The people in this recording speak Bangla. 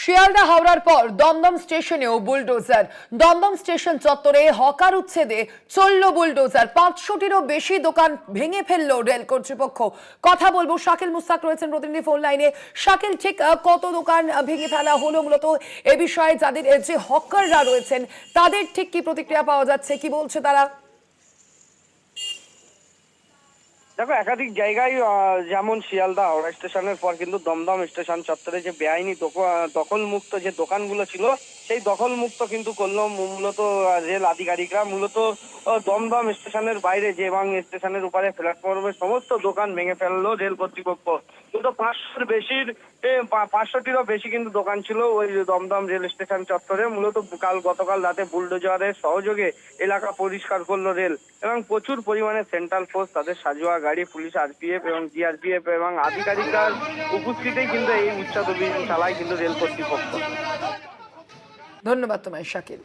শিয়ালদা হাওড়ার পর দমদম স্টেশনেও বুলডোজার। দমদম স্টেশন চত্বরে হকার উচ্ছেদে চলল বুলডোজার। 500টিরও বেশি দোকান ভেঙে ফেললো রেল কর্তৃপক্ষ। কথা বলবো, শাকিল মুস্তাক রয়েছেন প্রতিনিধি ফোন লাইনে। শাকিল, ঠিক কত দোকান ভেঙে ফেলা হলো মূলত এ বিষয়ে যাদের যে হকাররা রয়েছেন তাদের ঠিক কি প্রতিক্রিয়া পাওয়া যাচ্ছে, কি বলছে তারা? দেখো, একাধিক জায়গায় যেমন শিয়ালদা হাওড়া স্টেশনের পর কিন্তু দমদম স্টেশন চত্বরে যে বেআইনি দখল মুক্ত যে দোকানগুলো ছিল, সেই দখল মুক্ত কিন্তু করলো মূলত রেল আধিকারিকরা। মূলত দমদম স্টেশনের বাইরে যে এবং স্টেশনের উপরে প্ল্যাটফর্মের সমস্ত দোকান ভেঙে ফেললো রেল কর্তৃপক্ষ। কিন্তু 500টিরও বেশি কিন্তু দোকান ছিল ওই দমদম রেল স্টেশন চত্বরে। মূলত গতকাল রাতে বুলডোজারের সহযোগে এলাকা পরিষ্কার করলো রেল এবং প্রচুর পরিমাণে সেন্ট্রাল ফোর্স, তাদের সাজোয়া গাড়ি, পুলিশ, আরপিএফ এবং জিআরপিএফ এবং আধিকারিকদের উপস্থিতিতেই কিন্তু এই উচ্ছেদ অভিযান চালায় কিন্তু রেল কর্তৃপক্ষ। ধন্যবাদ তোমায় শাকিল।